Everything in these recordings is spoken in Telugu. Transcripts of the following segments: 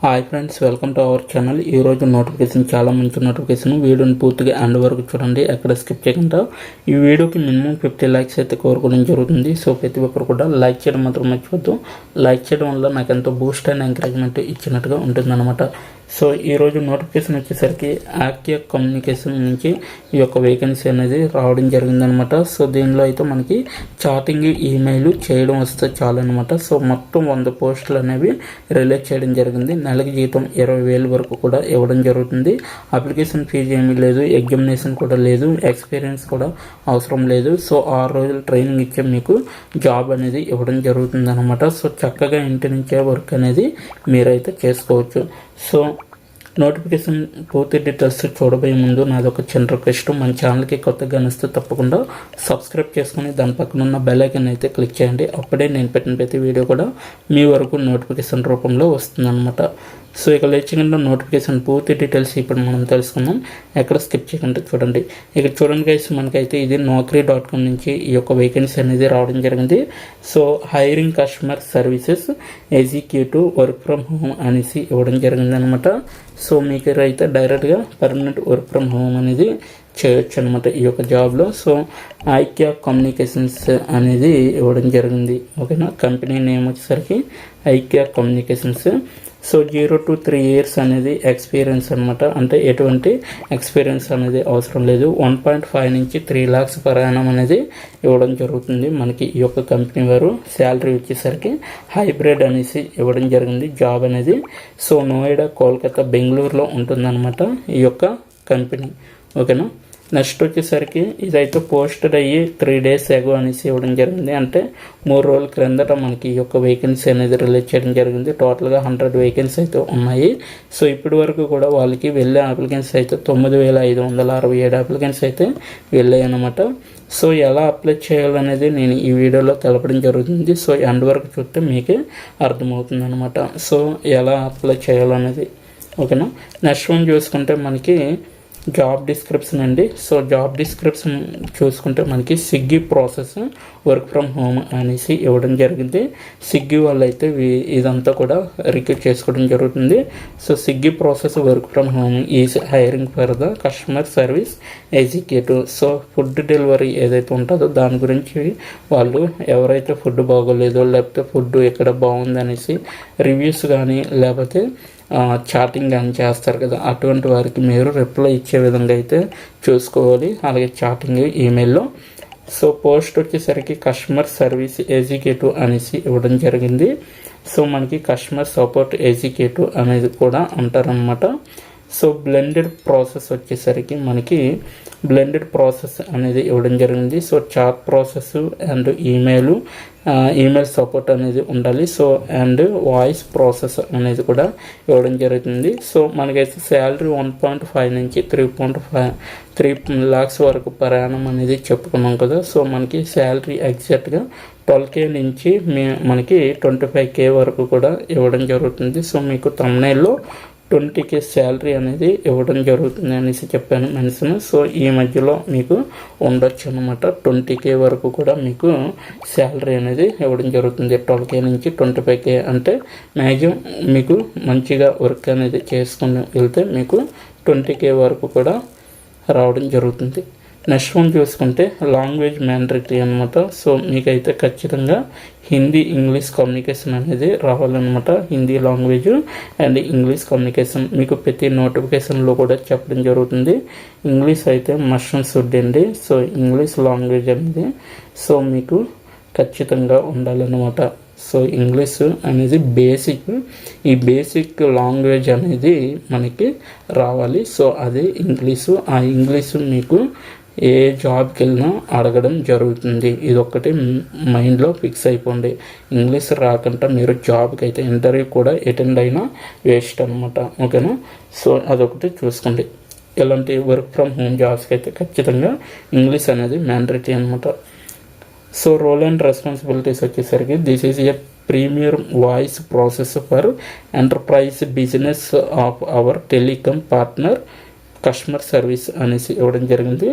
Hi friends, welcome to our channel. ఈరోజు నోటిఫికేషన్ చాలా మంచి నోటిఫికేషన్. వీడియోని పూర్తిగా ఎండ్ వరకు చూడండి, ఎక్కడ స్కిప్ చేయకుండా. ఈ వీడియోకి మినిమం 50 లైక్స్ అయితే కోరుకోవడం జరుగుతుంది. సో ప్రతి ఒక్కరు కూడా లైక్ చేయడం మాత్రం మర్చిపోద్దు. లైక్ చేయడం వల్ల నాకు ఎంతో బూస్ట్ అండ్ ఎంకరేజ్మెంట్ ఇచ్చినట్టుగా ఉంటుందన్నమాట. సో ఈరోజు నోటిఫికేషన్ వచ్చేసరికి ఆక్టియా కమ్యూనికేషన్ నుంచి ఈ యొక్క వేకెన్సీ అనేది రావడం జరిగిందనమాట. సో దీనిలో అయితే మనకి చాటింగ్, ఈమెయిల్ చేయడం వస్తే చాలు అనమాట. సో మొత్తం 100 పోస్టులు అనేవి రిలీజ్ చేయడం జరిగింది. నెలకి జీతం 20,000 వరకు కూడా ఇవ్వడం జరుగుతుంది. అప్లికేషన్ ఫీజు ఏమీ లేదు, ఎగ్జామినేషన్ కూడా లేదు, ఎక్స్పీరియన్స్ కూడా అవసరం లేదు. సో 6 రోజులు ట్రైనింగ్ ఇచ్చే మీకు జాబ్ అనేది ఇవ్వడం జరుగుతుంది అనమాట. సో చక్కగా ఇంటి నుంచే వర్క్ అనేది మీరైతే చేసుకోవచ్చు. సో నోటిఫికేషన్ పూర్తి డీటెయిల్స్ చూడబోయే ముందు నాది ఒక చిన్న రిక్వెస్ట్. మన ఛానల్కి కొత్తగా అనిస్తే తప్పకుండా సబ్స్క్రైబ్ చేసుకుని దాని పక్కన ఉన్న బెల్ ఐకాన్ అయితే క్లిక్ చేయండి. అప్పుడే నేను పెట్టిన ప్రతి వీడియో కూడా మీ వరకు నోటిఫికేషన్ రూపంలో వస్తుందన్నమాట. సో ఇక లేచిగా నోటిఫికేషన్ పూర్తి డీటెయిల్స్ ఇప్పుడు మనం తెలుసుకుందాం. ఎక్కడ స్కిప్ చేయకుండా చూడండి. ఇక్కడ చూడండి గైస్, మనకైతే ఇది naukri.com నుంచి ఈ యొక్క వేకెన్సీ అనేది రావడం జరిగింది. So hiring customer services executive work from home అనేసి ఇవ్వడం జరిగింది అనమాట. సో మీకు అయితే డైరెక్ట్గా పర్మనెంట్ వర్క్ ఫ్రమ్ హోమ్ అనేది చేయొచ్చు అనమాట ఈ యొక్క జాబ్లో. సో ఆక్టియా కమ్యూనికేషన్స్ అనేది ఇవ్వడం జరిగింది. ఓకేనా, కంపెనీ నేమ్ వచ్చేసరికి ఆక్టియా కమ్యూనికేషన్స్. సో 0 to 3 years అనేది ఎక్స్పీరియన్స్ అనమాట. అంటే ఎటువంటి ఎక్స్పీరియన్స్ అనేది అవసరం లేదు. 1.5 నుంచి 3 lakhs per annum అనేది ఇవ్వడం జరుగుతుంది మనకి ఈ యొక్క కంపెనీ వారు. శాలరీ వచ్చేసరికి హైబ్రిడ్ అనేసి ఇవ్వడం జరిగింది జాబ్ అనేది. సో నోయిడా, కోల్కతా, బెంగళూరులో ఉంటుందన్నమాట ఈ యొక్క కంపెనీ. ఓకేనా, నెక్స్ట్ వచ్చేసరికి ఇదైతే పోస్టెడ్ అయ్యి 3 days ago అనేసి ఇవ్వడం జరిగింది. అంటే 3 రోజుల క్రిందట మనకి ఈ యొక్క వేకెన్సీ అనేది రిలీజ్ చేయడం జరిగింది. టోటల్గా 100 వేకెన్సీ అయితే ఉన్నాయి. సో ఇప్పటి వరకు కూడా వాళ్ళకి వెళ్ళే అప్లికెన్స్ అయితే 9,567 అప్లికెన్స్ అయితే వెళ్ళాయి అన్నమాట. సో ఎలా అప్లై చేయాలనేది నేను ఈ వీడియోలో తెలపడం జరుగుతుంది. సో ఎండ్ వరకు చూస్తే మీకే అర్థమవుతుంది అనమాట. సో ఎలా అప్లై చేయాలనేది. ఓకేనా, నెక్స్ట్ వన్ చూసుకుంటే మనకి జాబ్ డిస్క్రిప్షన్ అండి. సో జాబ్ డిస్క్రిప్షన్ చూసుకుంటే మనకి Swiggy process work from home అనేసి ఇవ్వడం జరిగింది. స్విగ్గీ వాళ్ళు అయితే ఇదంతా కూడా రిక్రూట్ చేసుకోవడం జరుగుతుంది. So Swiggy process work from home is hiring for the customer service executive. So food delivery ఏదైతే ఉంటుందో దాని గురించి వాళ్ళు ఎవరైతే ఫుడ్ బాగోలేదో, లేకపోతే ఫుడ్ ఎక్కడ బాగుంది అనేసి రివ్యూస్ కానీ లేకపోతే చాటింగ్ కానీ చేస్తారు కదా, అటువంటి వారికి మీరు రిప్లై ఇచ్చే విధంగా అయితే చూసుకోవాలి. అలాగే చాటింగ్, ఈమెయిల్లో. సో పోస్ట్ వచ్చేసరికి కస్టమర్ సర్వీస్ ఎగ్జిక్యూటివ్ అనేసి ఇవ్వడం జరిగింది. సో మనకి కస్టమర్ సపోర్ట్ ఎగ్జిక్యూటివ్ అనేది కూడా అంటారనమాట. సో బ్లెండెడ్ ప్రాసెస్ వచ్చేసరికి మనకి బ్లెండెడ్ ప్రాసెస్ అనేది ఇవ్వడం జరిగింది. So chat process and email support అనేది ఉండాలి. సో అండ్ వాయిస్ ప్రాసెస్ అనేది కూడా ఇవ్వడం జరుగుతుంది. సో మనకైతే శాలరీ 1.5 నుంచి 3 lakhs వరకు per annum అనేది చెప్పుకున్నాం కదా. సో మనకి శాలరీ ఎగ్జాక్ట్గా 12K నుంచి మనకి 25K వరకు కూడా ఇవ్వడం జరుగుతుంది. సో మీకు thumbnailలో 20K శాలరీ అనేది ఇవ్వడం జరుగుతుంది అనేసి చెప్పాను మెన్షన్. సో ఈ మధ్యలో మీకు ఉండొచ్చు అనమాట. 20K వరకు కూడా మీకు శాలరీ అనేది ఇవ్వడం జరుగుతుంది. 12K నుంచి 25K అంటే మ్యాక్సిమం మీకు మంచిగా వర్క్ అనేది చేసుకుని వెళ్తే మీకు 20K వరకు కూడా రావడం జరుగుతుంది. నెక్స్ట్ వన్ చూసుకుంటే లాంగ్వేజ్ మ్యాండేటరీ అనమాట. సో మీకైతే ఖచ్చితంగా హిందీ, ఇంగ్లీష్ కమ్యూనికేషన్ అనేది రావాలన్నమాట. Hindi language and English communication మీకు ప్రతి నోటిఫికేషన్లో కూడా చెప్పడం జరుగుతుంది. ఇంగ్లీష్ అయితే మస్ట్ అండ్ షుడ్ అండి. సో ఇంగ్లీష్ లాంగ్వేజ్ అనేది సో మీకు ఖచ్చితంగా ఉండాలన్నమాట. సో ఇంగ్లీష్ అనేది బేసిక్, ఈ బేసిక్ లాంగ్వేజ్ అనేది మనకి రావాలి. సో అదే ఇంగ్లీషు. ఆ ఇంగ్లీషు మీకు ఏ జాబ్కి వెళ్ళినా అడగడం జరుగుతుంది. ఇదొక్కటి మైండ్లో ఫిక్స్ అయిపోండి. ఇంగ్లీష్ రాకుండా మీరు జాబ్కి అయితే ఇంటర్వ్యూ కూడా అటెండ్ అయినా వేస్ట్ అనమాట. ఓకేనా, సో అదొకటి చూసుకోండి. ఇలాంటి వర్క్ ఫ్రమ్ హోమ్ జాబ్స్కి అయితే ఖచ్చితంగా ఇంగ్లీష్ అనేది మ్యాండేటరీ అనమాట. సో రోల్ అండ్ రెస్పాన్సిబిలిటీస్ వచ్చేసరికి this is a premier voice process for enterprise business of our telecom partner customer service అనేసి ఇవ్వడం జరిగింది.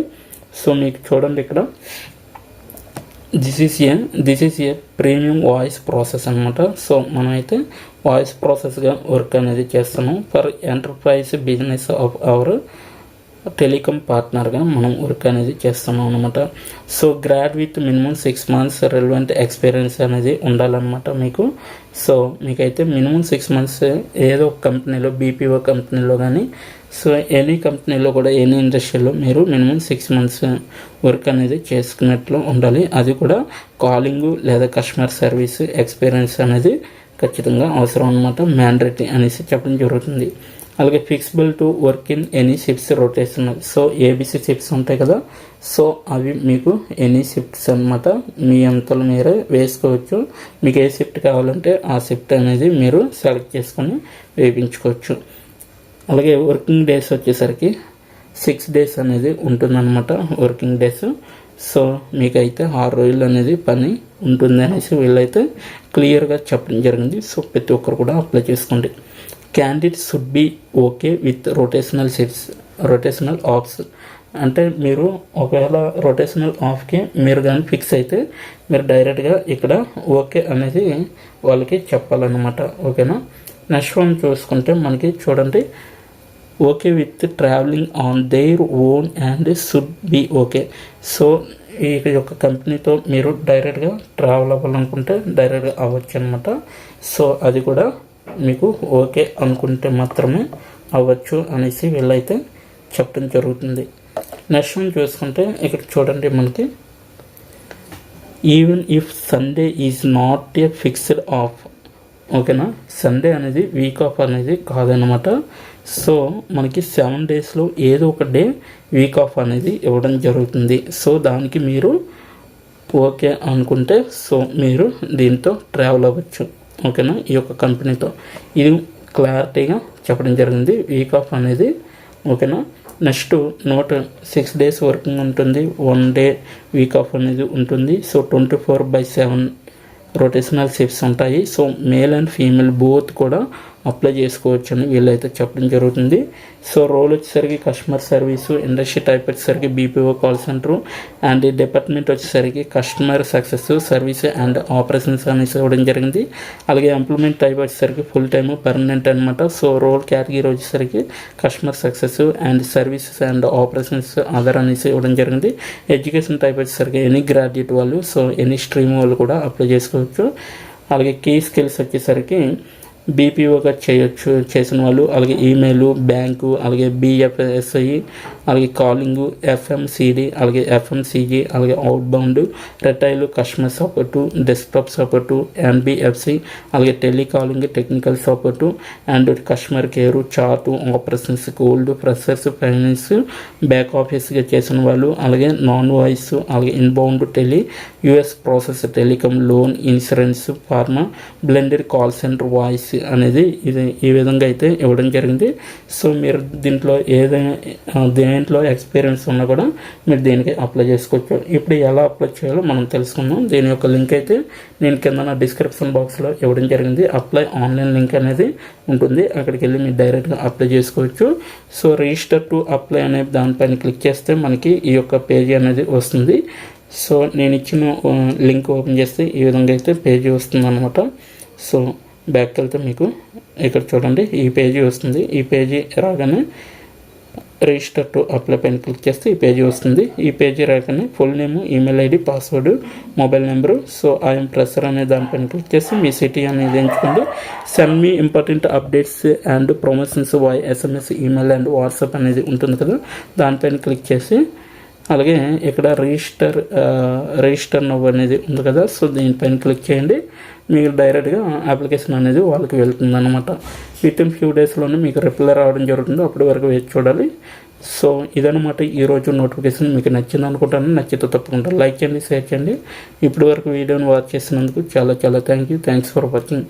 సో మీకు చూడండి ఇక్కడ this is a premium voice process అనమాట. సో మనమైతే వాయిస్ ప్రాసెస్గా వర్క్ అనేది చేస్తున్నాం for enterprise business of our telecom పార్ట్నర్గా మనం వర్క్ అనేది చేస్తున్నాం అనమాట. So grad with minimum 6 months relevant experience అనేది ఉండాలన్నమాట మీకు. సో మీకైతే మినిమం 6 months ఏదో ఒక కంపెనీలో, బీపీఓ కంపెనీలో కానీ, సో ఎనీ కంపెనీలో కూడా, ఎనీ ఇండస్ట్రీలో మీరు మినిమం 6 months వర్క్ అనేది చేసుకున్నట్లు ఉండాలి. అది కూడా కాలింగ్ లేదా కస్టమర్ సర్వీస్ ఎక్స్పీరియన్స్ అనేది ఖచ్చితంగా అవసరం అనమాట. మ్యాండేటరీ అనేసి చెప్పడం జరుగుతుంది. అలాగే flexible to work in any shifts rotational. So ABC shifts ఉంటాయి కదా, సో అవి మీకు ఎనీ షిఫ్ట్స్ అనమాట. మీ అంతలో మీరే వేసుకోవచ్చు. మీకు ఏ షిఫ్ట్ కావాలంటే ఆ షిఫ్ట్ అనేది మీరు సెలెక్ట్ చేసుకొని వేయించుకోవచ్చు. అలాగే వర్కింగ్ డేస్ వచ్చేసరికి 6 days అనేది ఉంటుందన్నమాట వర్కింగ్ డేస్. సో మీకైతే 6 రోజులు అనేది పని ఉంటుంది అనేసి వీళ్ళైతే క్లియర్గా చెప్పడం జరిగింది. సో ప్రతి ఒక్కరు కూడా అప్లై చేసుకోండి. Candidate should be okay with rotational offs. అంటే మీరు ఒకవేళ రొటేషనల్ ఆఫ్కి మీరు కానీ ఫిక్స్ అయితే మీరు డైరెక్ట్గా ఇక్కడ ఓకే అనేది వాళ్ళకి చెప్పాలన్నమాట. ఓకేనా. నెక్స్ట్ వన్ చూసుకుంటే మనకి చూడండి, okay with travelling on their own and should be okay. So ఈ యొక్క కంపెనీతో మీరు డైరెక్ట్గా ట్రావెల్ అవ్వాలనుకుంటే డైరెక్ట్గా అవ్వచ్చు అనమాట. సో అది కూడా మీకు ఓకే అనుకుంటే మాత్రమే అవ్వచ్చు అనేసి వీళ్ళైతే చెప్పడం జరుగుతుంది. నెక్స్ట్ వన్ చూసుకుంటే ఇక్కడ చూడండి మనకి, even if Sunday is not a fixed of. ఓకేనా. సండే అనేది వీక్ ఆఫ్ అనేది కాదనమాట. సో మనకి 7 daysలో ఏదో ఒక డే వీక్ ఆఫ్ అనేది ఇవ్వడం జరుగుతుంది. సో దానికి మీరు ఓకే అనుకుంటే సో మీరు దీంతో ట్రావెల్ అవ్వచ్చు. ఓకేనా. ఈ యొక్క కంపెనీతో ఇది క్లారిటీగా చెప్పడం జరిగింది, వీక్ ఆఫ్ అనేది. ఓకేనా. నెక్స్ట్ నోట్ 6 days వర్కింగ్ ఉంటుంది, 1 day వీక్ ఆఫ్ అనేది ఉంటుంది. సో 24/7 రొటేషనల్ షిఫ్ట్స్ ఉంటాయి. So male and female both కూడా అప్లై చేసుకోవచ్చు అని వీళ్ళైతే చెప్పడం జరుగుతుంది. సో రోల్ వచ్చేసరికి కస్టమర్ సర్వీసు, ఇండస్ట్రీ టైప్ వచ్చేసరికి BPO call centre, and department వచ్చేసరికి customer success service and operations అనేసి ఇవ్వడం జరిగింది. అలాగే ఎంప్లాయ్మెంట్ టైప్ వచ్చేసరికి ఫుల్ టైమ్ పర్మనెంట్ అనమాట. సో రోల్ కేటగిరీ వచ్చేసరికి customer success and services and operations other అనేసి ఇవ్వడం జరిగింది. ఎడ్యుకేషన్ టైప్ వచ్చేసరికి ఎనీ గ్రాడ్యుయేట్ వాళ్ళు, సో ఎనీ స్ట్రీమ్ వాళ్ళు కూడా అప్లై చేసుకోవచ్చు. అలాగే కీ స్కిల్స్ వచ్చేసరికి బీపీఓగా చేసిన వాళ్ళు, అలాగే ఈమెయిల్, బ్యాంకు, అలాగే బిఎఫ్ఎస్ఐ, అలాగే కాలింగు, ఎఫ్ఎంసిడి, అలాగే ఎఫ్ఎంసిజి, అలాగే outbound, retail, customer support, desktop support, NBFC, అలాగే telecalling, technical support and customer care, chart, operations, gold, freshers, finance, back ఆఫీస్గా చేసిన వాళ్ళు, అలాగే నాన్ వాయిస్, అలాగే inbound tele, US process, telecom, loan, insurance, pharma, blended call centre voice అనేది ఇది ఈ విధంగా అయితే ఇవ్వడం జరిగింది. సో మీరు దీంట్లో దేంట్లో ఎక్స్పీరియన్స్ ఉన్నా కూడా మీరు దీనికి అప్లై చేసుకోవచ్చు. ఇప్పుడు ఎలా అప్లై చేయాలో మనం తెలుసుకుందాం. దీని యొక్క లింక్ అయితే నేను కింద డిస్క్రిప్షన్ బాక్స్లో ఇవ్వడం జరిగింది. అప్లై ఆన్లైన్ లింక్ అనేది ఉంటుంది, అక్కడికి వెళ్ళి మీరు డైరెక్ట్గా అప్లై చేసుకోవచ్చు. సో రిజిస్టర్ టు అప్లై అనే దానిపైన క్లిక్ చేస్తే మనకి ఈ యొక్క పేజీ అనేది వస్తుంది. సో నేను ఇచ్చిన లింక్ ఓపెన్ చేస్తే ఈ విధంగా అయితే పేజీ వస్తుంది అనమాట. సో బ్యాక్కి వెళ్తే మీకు ఇక్కడ చూడండి ఈ పేజీ వస్తుంది. ఈ పేజీ రాగానే రిజిస్టర్ టు అప్లై పైన క్లిక్ చేస్తే ఈ పేజీ వస్తుంది. ఈ పేజీ రాగానే full name, email ID, password, mobile number, so I'm fresher అనే దానిపైన క్లిక్ చేసి మీ సిటీ అనేది ఎంచుకోండి. Send me important updates and promotions via SMS, email and WhatsApp అనేది ఉంటుంది కదా, దానిపైన క్లిక్ చేసి అలాగే ఇక్కడ రిజిస్టర్ నవ్ అనేది ఉంది కదా, సో దీనిపైన క్లిక్ చేయండి. మీకు డైరెక్ట్గా అప్లికేషన్ అనేది వాళ్ళకి వెళ్తుంది అనమాట. విత్ ఇన్ ఫ్యూ డేస్లోనే మీకు రిప్లై రావడం జరుగుతుంది, అప్పటి వరకు వేచి చూడాలి. సో ఇదనమాట ఈరోజు నోటిఫికేషన్. మీకు నచ్చింది అనుకుంటాను. నచ్చితే తప్పకుండా లైక్ చేయండి, షేర్ చేయండి. ఇప్పటి వరకు వీడియోని వాచ్ చేసినందుకు చాలా థ్యాంక్స్ ఫర్ వాచింగ్.